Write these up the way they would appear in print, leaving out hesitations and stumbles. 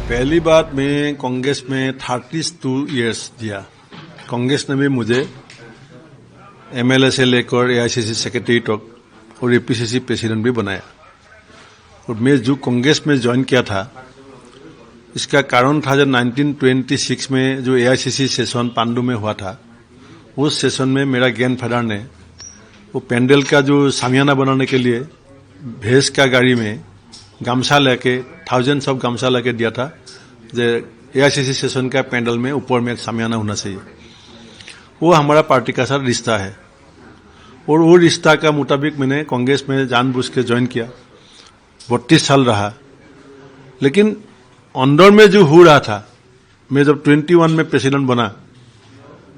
पहली बात मैं कांग्रेस में 32 इयर्स दिया। कांग्रेस ने भी मुझे एमएलए से लेकर एआईसीसी सेक्रेटरी तक और एपीसीसी प्रेसिडेंट भी बनाया। और मैं जो कांग्रेस में ज्वाइन किया था, इसका कारण था जब 1926 में जो एआईसीसी सेशन पांडु में हुआ था, उस सेशन में मेरा ग्रैंडफादर ने वो पेंडल का जो सामियाना बनाने के लिए भैंस का गाड़ी में गामछा लेके थाउजेंड्स ऑफ गामछा लेके दिया था। जो एआईसीसी सेशन का पेंडल में ऊपर में एक सामियाना होना चाहिए। वो हमारा पार्टी का साथ रिश्ता है और वो रिश्ता का मुताबिक मैंने कांग्रेस में जानबूझ के ज्वाइन किया। 32 साल रहा, लेकिन अंदर में जो हो रहा था, मैं जब 21 में प्रेसिडेंट बना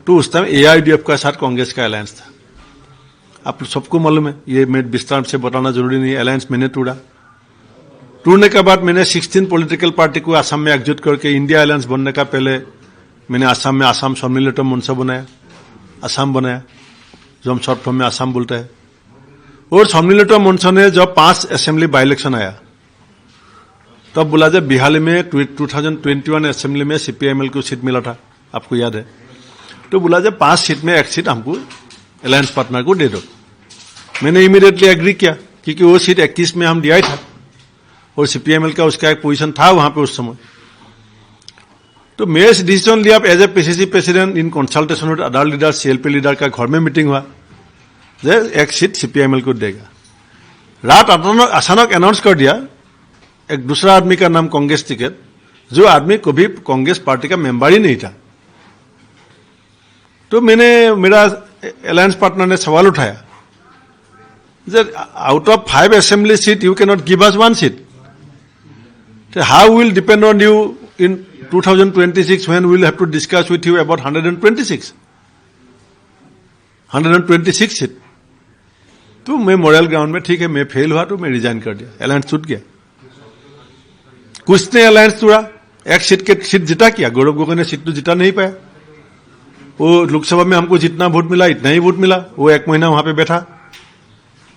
तो उस टाइम एआईडीएफ का साथ कांग्रेस का अलायंस था। आप सबको मालूम है, ये मैं विस्तार से बताना जरूरी नहीं। अलायंस मैंने टूटने के बाद मैंने 16 पॉलिटिकल पार्टी को असम में एकजुट करके इंडिया अलायंस बनने का पहले मैंने असम में असम सम्मिलित मंच बनाया, असम बनाया, जो हम शॉर्ट फॉर्म में असम बोलते हैं। और सम्मिलित मंच ने जब 5 असेंबली बाई इलेक्शन आया, तब बोला जब बिहार में 2021 असेंबली में सीपीआईएमएल को सीट मिला था, आपको याद है। तो बोला जब 5 सीट में एक सीट हमको अलायंस पार्टनर को दे दो। मैंने इमीडिएटली एग्री किया, क्योंकि वो सीट 21 में हम दिया था और सीपीएमएल का उसका एक पोजीशन था वहां पे उस समय। तो मैं इस डिसीजन लिया as a PCC president in consultation with other leader, CLP leader का घर में मीटिंग हुआ, जे एक सीट सीपीएमएल को देगा। रात अचानक अनाउंस कर दिया एक दूसरा आदमी का नाम कांग्रेस टिकट, जो आदमी कभी कांग्रेस पार्टी का मेंबर ही नहीं था। तो मेरा अलायंस पार्टनर ने सवाल उठाया, out of 5 assembly seat you can not give us 1 seat. How will depend on you in 2026 when we will have to discuss with you about 126 seat. तो मैं मोरल ग्राउंड में ठीक है, मैं फेल हुआ तो मैं रिजाइन कर दिया, अलायंस छूट गया। कुछ ने अलायंस तोड़ा, एक सीट जिता किया। गौरव गोगोई ने सीट तो जिता नहीं पाया। वो लोकसभा में हमको जितना वोट मिला इतना ही वोट मिला। वो 1 महीना वहां पे बैठा,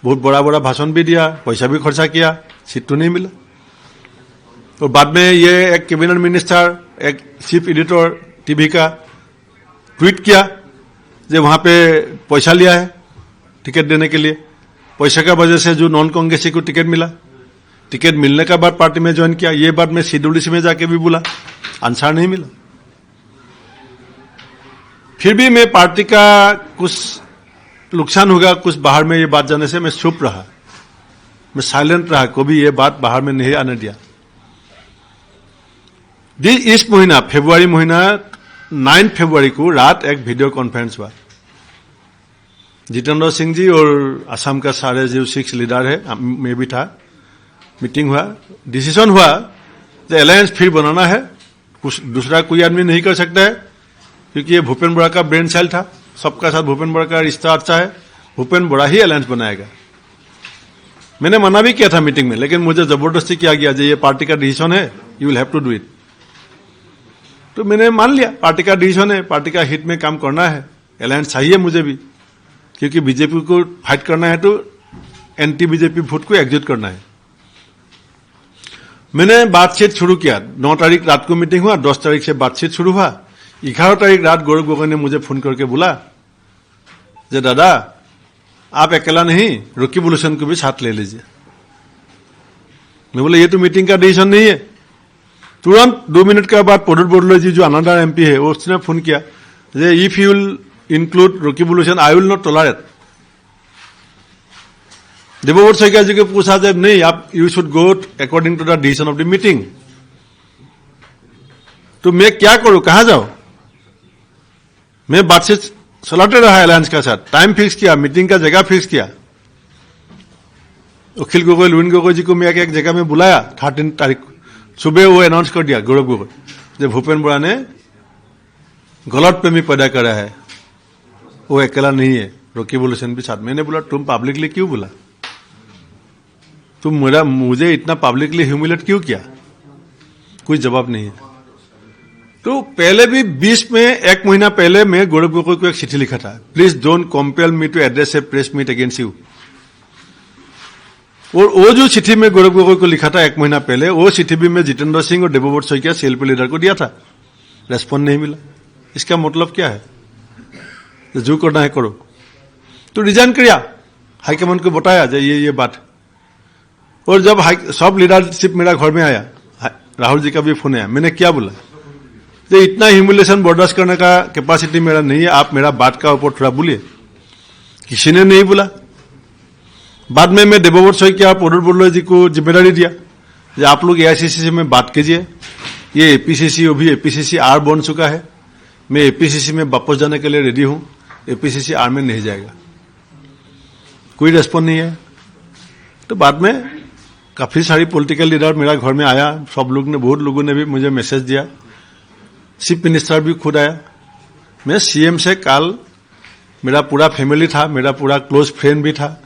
बहुत बड़ा बड़ा भाषण भी दिया, पैसा भी खर्चा किया, सीट तो नहीं मिला। और बाद में ये एक कैबिनेट मिनिस्टर, एक चीफ एडिटर टीवी का ट्वीट किया जो वहां पे पैसा लिया है टिकट देने के लिए। पैसा का वजह से जो नॉन कांग्रेसी को टिकट मिला, टिकट मिलने के बाद पार्टी में ज्वाइन किया। ये बात मैं सीडब्ल्यूसी में जाके भी बोला, आंसर नहीं मिला। फिर भी मैं पार्टी का कुछ नुकसान होगा कुछ बाहर में ये बात जाने से मैं चुप रहा, मैं साइलेंट रहा, कभी ये बात बाहर में नहीं आने दिया। इस महीना फरवरी महीना 9 फरवरी को रात एक वीडियो कॉन्फ्रेंस हुआ। जितेंद्र सिंह जी और असम का सारे जो 6 लीडर है, मैं भी था, मीटिंग हुआ, डिसीजन हुआ कि अलायंस फिर बनाना है। कुछ दूसरा कोई आदमी नहीं कर सकता है, क्योंकि ये भूपेन बोरा का ब्रेन सेल था। सबका साथ भूपेन बोरा का रिश्ता अच्छा है, भूपेन बोरा ही अलायंस बनाएगा। मैंने मना भी किया था मीटिंग में, लेकिन मुझे जबरदस्ती किया गया, ये पार्टी का डिसीजन है, you will have to do it. तो मैंने मान लिया, पार्टी का डिसीजन है, पार्टी का हित में काम करना है, अलायंस चाहिए मुझे भी, क्योंकि बीजेपी को फाइट करना है तो एंटी बीजेपी वोट को एग्जिट करना है। मैंने बातचीत शुरू किया। 9 तारीख रात को मीटिंग हुआ, 10 तारीख से बातचीत शुरू हुआ। 11 तारीख रात गौरव गोगोई ने मुझे फोन करके बोला, जे दादा आप अकेला नहीं, रकीब उल हुसैन को भी साथ ले लीजिए। मैं बोला ये तो मीटिंग का डिसीजन नहीं है। तुरंत 2 मिनट के बाद पौडर बोडलो जी जो अनदर एमपी है, उसने फोन किया, जे if you will include Rakibul Hussain I will not tolerate. Debabrata Saikia ji को पूछा जब नहीं, आप you should go according to the decision of the meeting. तो मैं क्या करूं, कहां जाऊं? मैं बातचीत चलाते रहा अलायंस का साथ, टाइम फिक्स किया, मीटिंग का जगह फिक्स किया। अखिल गोगोई, लुइन गोगोई जी को मैं एक जगह में बुलाया 13 तारीख को सुबह। वो अनाउंस कर दिया गौरव गोगोई, जब भूपेन बोरा ने गलत प्रेमी पैदा करा है, वो अकेला नहीं है, रकीब उल हुसैन भी साथ। मैंने बोला तुम पब्लिकली क्यों बोला, तुम मुझे इतना पब्लिकली ह्यूमिलेट क्यों किया? कोई जवाब नहीं है। तो पहले भी 20 में 1 महीना पहले मैं गौरव गोगोई को एक चिट्ठी लिखा था, please don't compel me to address a press meet against you. और वो जो चिट्ठी में गौरव गोगोई को लिखा था 1 महीना पहले, वो चिट्ठी भी मैं जितेंद्र सिंह और देवव्रत शइकिया सीएलपी लीडर को दिया था, रेस्पॉन्ड नहीं मिला। इसका मतलब क्या है? जो करना है करो। तो रिजाइन किया, हाईकमान को बताया ये बात। और जब सब लीडरशिप मेरा घर में आया, राहुल जी का भी फोन आया, मैंने क्या बोला, जो इतना ह्यूमिलेशन बर्दाश्त करने का कैपेसिटी मेरा नहीं है, आप मेरा बात का ऊपर थोड़ा बोलिए। किसी ने नहीं बोला। बाद में मैं देवव्रत शइकिया और प्रदुल बड़ोले जी को जिम्मेदारी दिया कि आप लोग एआईसीसी से में बात कीजिए, ये एपीसीसी अभी एपीसीसी आर बन चुका है, मैं एपीसीसी में वापस जाने के लिए रेडी हूं, एपीसीसी आर में नहीं जाएगा। कोई रेस्पॉन्ड नहीं है। तो बाद में काफी सारी पॉलिटिकल लीडर मेरा घर में आया, सब लोग ने, बहुत लोगों ने भी मुझे मैसेज दिया, चीफ मिनिस्टर भी खुद आया। मैं सीएम से कल, मेरा पूरा फैमिली था, मेरा पूरा क्लोज फ्रेंड भी था,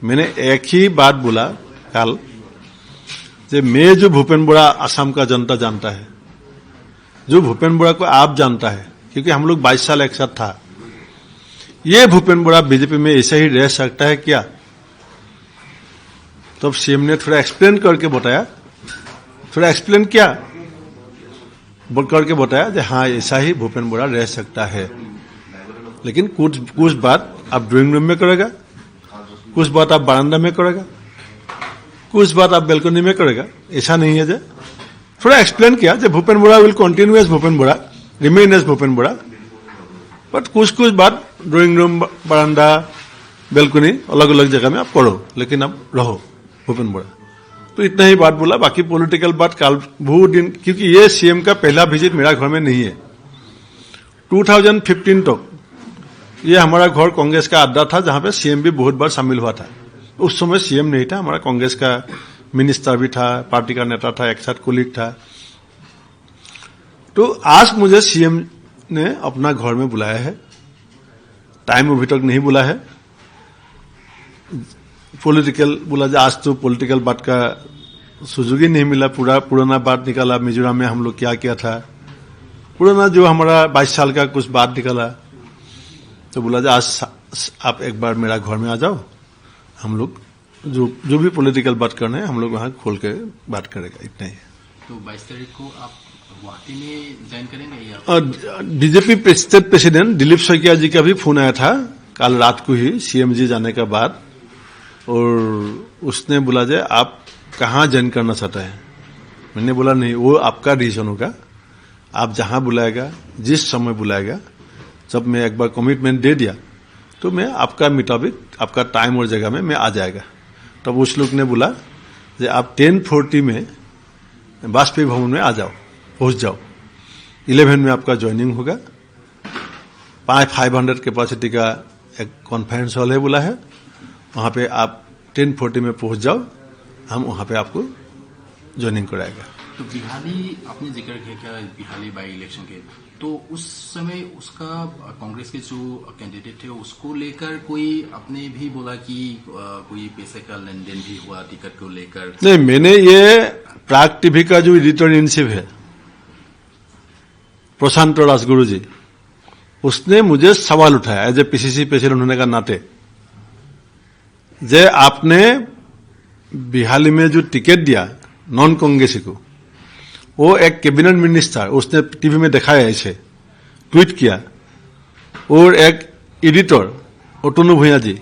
मैंने एक ही बात बोला कल, कि मैं जो भूपेन बोरा असम का जनता जानता है, जो भूपेन बोरा को आप जानता है, क्योंकि हम लोग 22 साल एक साथ था, ये भूपेन बोरा बीजेपी में ऐसे ही रह सकता है क्या? तब सीएम ने थोड़ा एक्सप्लेन करके बताया, थोड़ा एक्सप्लेन किया करके बताया कि हाँ ऐसा ही भूपेन बोरा रह सकता है, लेकिन कुछ बात आप ड्राइंग रूम में करेगा, कुछ बात आप बरामदा में करेगा, कुछ बात आप बैल्कनी में करेगा। ऐसा नहीं है। जो थोड़ा एक्सप्लेन किया कि Bhupen Bora will continue as Bhupen Bora, remain as Bhupen Bora, but कुछ बात ड्राइंग रूम, बरामदा, बैल्कनी अलग अलग जगह में आप करो, लेकिन आप रहो भूपेन बोरा। तो इतना ही बात बोला। बाकी पॉलिटिकल बात कल बहुत दिन, क्योंकि ये सीएम का पहला विजिट मेरा घर में नहीं है। 2015 तक ये हमारा घर कांग्रेस का अड्डा था, जहां पे सीएम भी बहुत बार शामिल हुआ था। उस समय सीएम नहीं था, हमारा कांग्रेस का मिनिस्टर भी था, पार्टी का नेता था, एक साथ कोलीग था। तो आज मुझे सीएम ने अपना घर में बुलाया है, टाइम अभी तक नहीं बुला है। पॉलिटिकल बोला जाए, आज तो पॉलिटिकल बात का सुजुग ही नहीं मिला। पूरा पुराना बात निकाला, मिजोरम में हम लोग क्या किया था, पुराना जो हमारा 22 साल का कुछ बात निकाला। तो बोला जाए आज आप एक बार मेरा घर में आ जाओ, हम लोग जो भी पॉलिटिकल बात करना है हम लोग वहां खोल के बात करेगा, इतना ही। तो 22 तारीख को आप गुवाहाटी में ज्वाइन करेंगे या? BJP state president Dilip Saikia ji का भी फोन आया था कल रात को ही, सीएम जी जाने के बाद, और उसने बोला जाए आप कहाँ ज्वाइन करना चाहता है। मैंने बोला नहीं, वो आपका डिसीजन होगा, आप जहां बुलाएगा, जिस समय बुलाएगा। जब मैं एक बार कमिटमेंट दे दिया तो मैं आपका मुताबिक, आपका टाइम और जगह में मैं आ जाएगा। तब उस लोग ने बोला कि आप 10:40 में वाजपेयी भवन में आ जाओ, पहुंच जाओ। 11 में आपका ज्वाइनिंग होगा। 500 कैपेसिटी का एक कॉन्फ्रेंस हॉल है बोला है, वहां पे आप 10:40 में पहुंच जाओ, हम वहां पे आपको ज्वाइनिंग कराएगा। तो बिहाली आपने जिक्र किया बिहाली बाई इलेक्शन के, तो उस समय उसका कांग्रेस के जो कैंडिडेट थे उसको लेकर कोई आपने भी बोला कि कोई पैसे का लेन देन भी हुआ टिकट को लेकर? नहीं, मैंने ये प्राग टीवी का जो एडिटर इन चीफ है प्रशांत राजगुरु जी, उसने मुझे सवाल उठाया एज ए पीसीसी प्रेसिडेंट होने का नाते, जे आपने बिहाली में जो टिकट दिया नॉन कांग्रेसी को, वो एक कैबिनेट मिनिस्टर, उसने टीवी में दिखाया, ऐसे ट्वीट किया, और एक एडिटर अतनु भूया जी,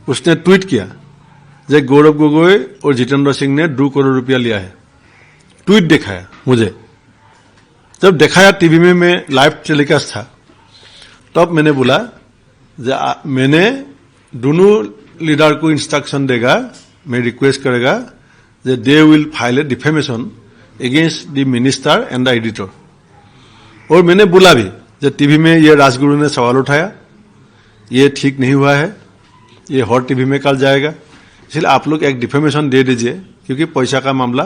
उसने ट्वीट किया जे गौरव गोगोई और जितेंद्र सिंह ने 2 करोड़ रुपया लिया है। ट्वीट दिखाया मुझे। जब दिखाया टीवी में, मैं लाइव टेलीकास्ट था, तब मैंने बोला मैंने दोनों लीडर को इंस्ट्रक्शन देगा, मैं रिक्वेस्ट करेगा that they will file a defamation against the minister and the editor। और मैंने बोला भी जब टीवी में ये राजगुरु ने सवाल उठाया, ये ठीक नहीं हुआ है, ये हॉट टीवी में कल जाएगा, इसलिए आप लोग एक डिफेमेशन दे दीजिए, क्योंकि पैसा का मामला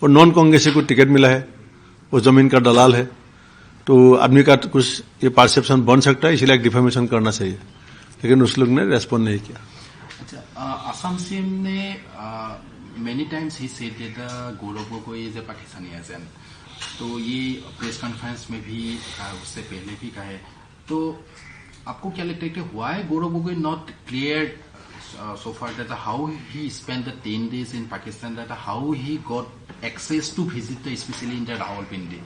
और नॉन कांग्रेसी को टिकट मिला है, वो जमीन का दलाल है, तो आदमी का कुछ ये परसेप्शन बन सकता है, इसलिए एक डिफेमेशन करना चाहिए। लेकिन उस लोग ने रेस्पॉन्ड नहीं किया। अच्छा, आसाम सीएम ने many times he said that Gaurav Gogoi is a Pakistani agent, तो ये प्रेस कॉन्फ्रेंस में भी कहा, उससे पहले भी कहा है। तो आपको क्या लगता है कि why Gaurav Gogoi not cleared so far that how he spent the 10 days in Pakistan, that how he got access to visit the, especially in the Rawalpindi.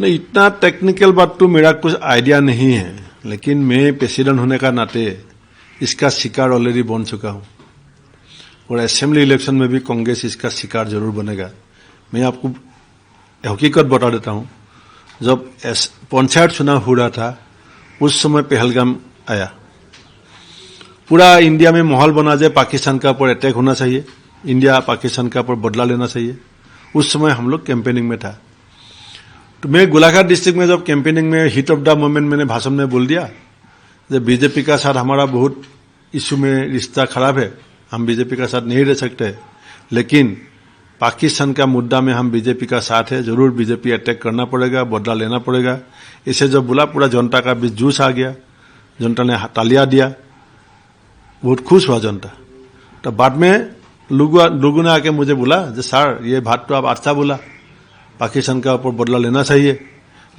नहीं, इतना टेक्निकल बात तो मेरा कुछ आइडिया नहीं है, लेकिन मैं प्रेसिडेंट होने का नाते इसका शिकार ऑलरेडी बन चुका हूं और असेंबली इलेक्शन में भी कांग्रेस इसका शिकार जरूर बनेगा। मैं आपको हकीकत बता देता हूं, जब पंचायत चुनाव हो रहा था उस समय पहलगाम आया, पूरा इंडिया में माहौल बना जाए पाकिस्तान का ऊपर अटैक होना चाहिए, इंडिया पाकिस्तान का ऊपर बदला लेना चाहिए। उस समय हम लोग कैंपेनिंग में था। तो मैं गोलाघाट डिस्ट्रिक्ट में जब कैंपेनिंग में हिट ऑफ द मोमेंट मैंने भाषण में बोल दिया, जब बीजेपी का साथ हमारा बहुत इश्यू में रिश्ता खराब है, हम बीजेपी का साथ नहीं रह सकते, लेकिन पाकिस्तान का मुद्दा में हम बीजेपी का साथ है, जरूर बीजेपी अटैक करना पड़ेगा, बदला लेना पड़ेगा। इसे जब बोला पूरा जनता का बीच जूस आ गया, जनता ने तालियां दिया, बहुत खुश हुआ जनता। तो बाद में लोगों ने आके मुझे बोला, सर ये बात तो आप अच्छा बोला, पाकिस्तान का ऊपर बदला लेना चाहिए,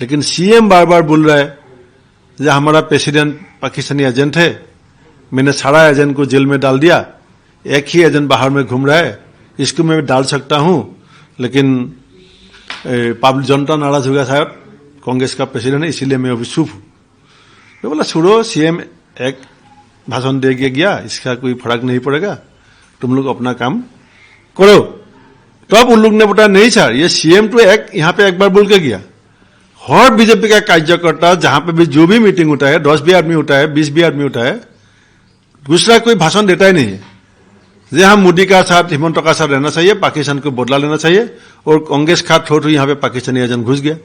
लेकिन सीएम बार बार बोल रहा है जो हमारा प्रेसिडेंट पाकिस्तानी एजेंट है, मैंने सारा एजेंट को जेल में डाल दिया, एक ही एजेंट बाहर में घूम रहा है, इसको मैं डाल सकता हूं, लेकिन पब्लिक जनता नाराज होगा, शायद कांग्रेस का प्रेसिडेंट है इसीलिए मैं अभी चुप हूं। मैं बोला छोड़ो, सीएम एक भाषण दे के गया, इसका कोई फर्क नहीं पड़ेगा, तुम लोग अपना काम करो। तो अब उन लोग ने बताया नहीं सर, ये सीएम तो यहां पे एक बार बोल के गया, हर बीजेपी का कार्यकर्ता जहां पे भी जो भी मीटिंग होता है, 10 भी आदमी होता है, 20 भी आदमी होता है, दूसरा कोई भाषण देता ही नहीं है। जे हम मोदी का साथ, हिमंत का साथ रहना चाहिए, पाकिस्तान को बदला लेना चाहिए, और कांग्रेस का थ्रू यहां पे पाकिस्तानी एजेंट घुस गया।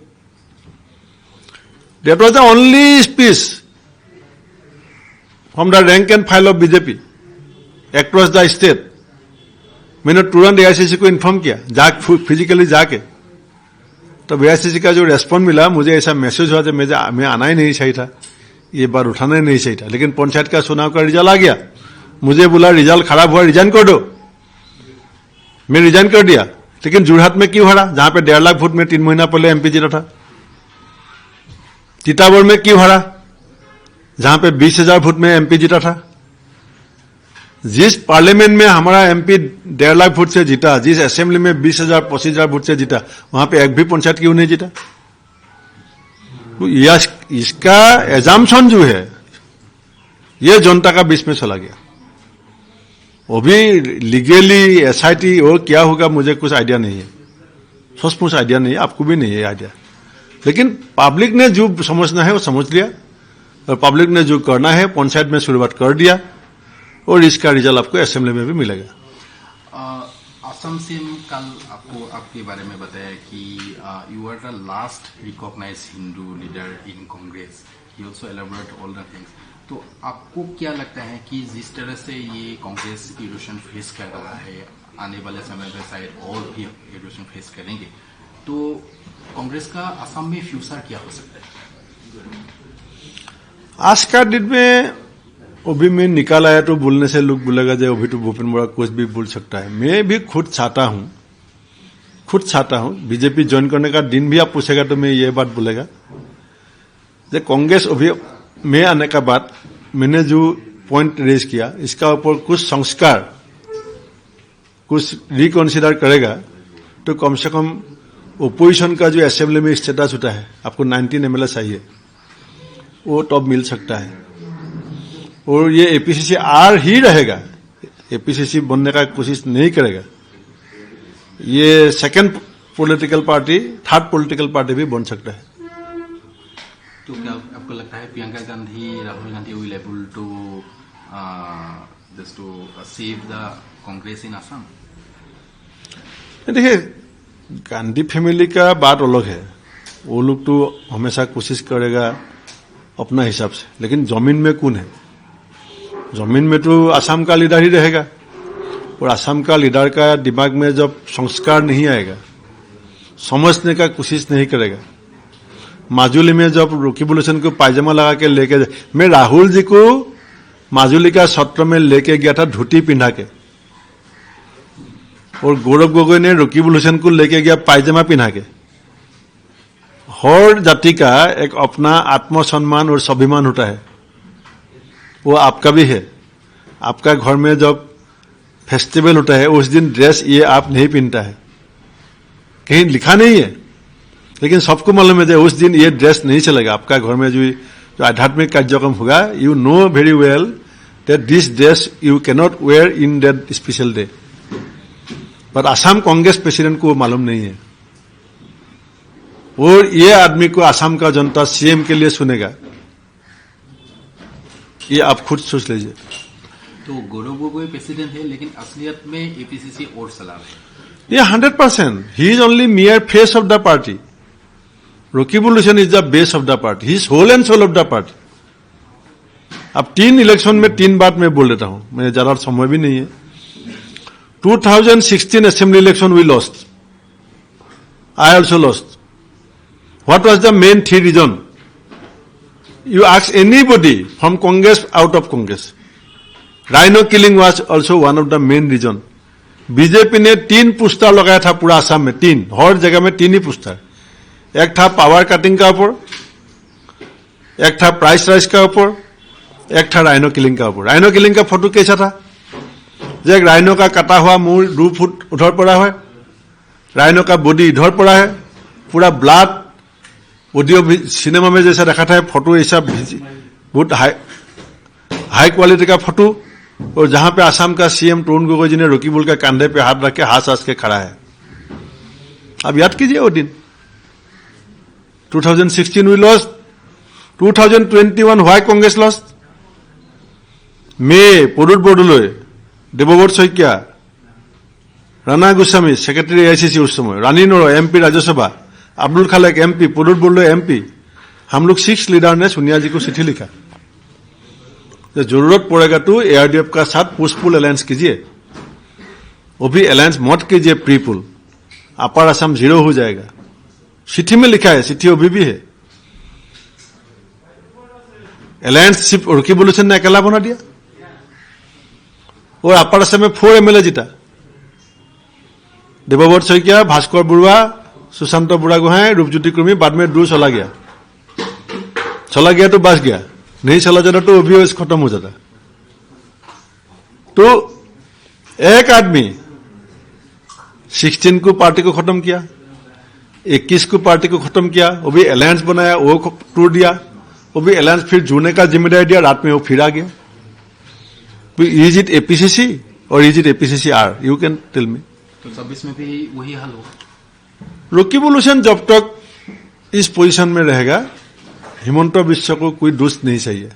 That was the only speech from the rank and file of BJP across the state. मैंने तुरंत एआईसीसी को इन्फॉर्म किया, फिजिकली जाके। तो एआईसीसी का जो रेस्पॉन्स मिला, मुझे ऐसा मैसेज हुआ, मैं आना ही नहीं चाहिए था, ये बार उठाना ही नहीं चाहिए था, लेकिन पंचायत का चुनाव का रिजल्ट आ गया, मुझे बोला रिजल्ट खराब हुआ, रिजाइन कर दो। मैं रिजाइन कर दिया, लेकिन जोरहाट में क्यों हारा, जहां पे 1.5 लाख वोट में 3 महीना पहले एमपी जीता था। तीतावर में क्यों हारा, जहां पे 20,000 वोट में एमपी जीता था। जिस पार्लियामेंट में हमारा एमपी 1.5 लाख वोट से जीता, जिस असेंबली में 20,000 25,000 वोट से जीता, वहां पे एक भी पंचायत क्यों नहीं जीता। तो इसका एजाम्पशन जो है, ये जनता का बीच में चला गया। अभी लीगली एसआईटी और क्या होगा मुझे कुछ आइडिया नहीं है, सचमुच आइडिया नहीं है, आपको भी नहीं है आइडिया। लेकिन पब्लिक ने जो समझना है वो समझ लिया, और पब्लिक ने जो करना है पंचायत में शुरुआत कर दिया, और इसका रिजल्ट आपको असेंबली में भी मिलेगा। असम से कल आपको आपके बारे में बताया कि you are the last recognised Hindu leader in Congress, he also elaborate all the things. तो आपको क्या लगता है कि जिस तरह से ये कांग्रेस इरोशन फेस कर रहा है, आने वाले समय में शायद और भी इरोशन फेस करेंगे, तो कांग्रेस का असम में फ्यूचर क्या हो सकता है। आज का दिन में अभी मैं निकाल आया तो बोलने से लोग बोलेगा जो अभी तो भूपेन बोरा कुछ भी बोल सकता है। मैं भी खुद चाहता हूं बीजेपी ज्वाइन करने का दिन भी आप पूछेगा तो मैं ये बात बोलेगा, जो कांग्रेस अभी मैं आने का बाद मैंने जो पॉइंट रेज किया, इसका ऊपर कुछ संस्कार, कुछ रिकंसिडर करेगा, तो कम से कम ओपोजिशन का जो असेंबली में स्टेटस होता है, आपको 19 एमएलए चाहिए, वो तब मिल सकता है। और ये एपीसीसी आर ही रहेगा, एपीसीसी बनने का कोशिश नहीं करेगा। ये second political party, third political party भी बन सकता है। तो क्या आपको लगता है Priyanka Gandhi, Rahul Gandhi will able to just to save the Congress in Assam? देखिए, गांधी फैमिली का बात अलग है, वो लोग तो हमेशा कोशिश करेगा अपना हिसाब से, लेकिन जमीन में कौन है? जमीन में तो असम का लीडर ही रहेगा, और असम का लीडर का दिमाग में जब संस्कार नहीं आएगा, समझने का कोशिश नहीं करेगा। माजुली में जब रकीबुल को पायजामा लगा के लेके, मैं राहुल जी को माजुली का सत्र में लेके गया था धोती पिन्हा के, और गौरव गोगोई ने रकीबुल को लेके गया पायजामा पिन्हा के। हर जाति का एक अपना आत्मसम्मान और स्वाभिमान होता है, वो आपका भी है। आपका घर में जब फेस्टिवल होता है उस दिन ड्रेस ये आप नहीं पहनता है, कहीं लिखा नहीं है, लेकिन सबको मालूम है कि उस दिन ये ड्रेस नहीं चलेगा। आपका घर में जो आध्यात्मिक कार्यक्रम होगा, you know very well that this dress you cannot wear in that special day, पर असम कांग्रेस प्रेसिडेंट को मालूम नहीं है। और ये आदमी को असम का जनता सीएम के लिए सुनेगा, ये आप खुद सोच लीजिए। तो गौरव गोगोई प्रेसिडेंट है, लेकिन असलियत में एपीसीसी और चला रहे हैं। ये 100%, he is only mere face of the party. Rakibul is the base of the party, he is whole and soul of the party. अब 3 इलेक्शन में 3 बात मैं बोल देता हूं, मेरे ज्यादा समय भी नहीं है। 2016 assembly election we lost. I also lost. What was the main 3 reason? You ask anybody from Congress, out of Congress. Rhino killing was also one of the main reason. BJP ने 3 पुस्ता लगाया था पूरा असम में, 3, हर जगह में 3 ही पुस्ता। एक था पावर कटिंग का ऊपर, एक था प्राइस राइज का ऊपर, एक था राइनो किलिंग का ऊपर। राइनो किलिंग का फोटो कैसा था? जो एक राइनो का कटा हुआ मुंह 2 फुट उधर पड़ा है, राइनो का बॉडी इधर पड़ा है, पूरा ब्लड, ऑडियो सिनेमा में जैसा रखा था फोटो, ऐसा बहुत हाई क्वालिटी का फोटो। और जहां पे असम का सीएम तरुण गोगोई जी ने रकीबुल के कंधे पे हाथ रख के हंस के खड़ा है। अब याद कीजिए वो दिन 2016 we lost, 2021 why Congress lost? मे परुट बरदলৈ, देवव्रत शइकिया, राणा गोस्वामी सेक्रेटरी एआईसीसी उस समय, Rani Narah MP Rajya Sabha, Abdul Khaleque MP, Pradyut Bordoloi MP, हम लोग 6 लीडर ने सोनिया जी को चिट्ठी लिखा, जरूरत पड़ेगा तो एआरडीएफ का साथ पुश पुल अलायंस कीजिए, वो भी अलायंस मत कीजिए प्री पुल, अपर असम 0 हो जाएगा। चिट्ठी में लिखा है, चिट्ठी अभी भी है। अलायंस सिर्फ रकीबुल ने अकेला बना दिया और अपर असम में 4 एमएलए जीता, देवव्रत शइकिया, भास्कर बरुआ, सुशांत बुढ़ागोहाई, रूपज्योति कुर्मी, बाद में 2 चला गया तो बच गया, नहीं चला जाता तो ओबीएस खत्म हो जाता। तो एक आदमी 16 को पार्टी को खत्म किया, 21 को पार्टी को खत्म किया, वो भी अलायंस बनाया, वो तोड़ दिया, वो भी अलायंस फिर जुड़ने का जिम्मेदारी दिया, रात में वो फिर आ गया। तो इज इट एपीसीसी और is it APCC R? You can tell me. तो 26 में भी वही हाल होगा। रकीबुल हुसैन जब तक इस पोजीशन में रहेगा, हिमंत बिश्व को कोई दोष नहीं चाहिए।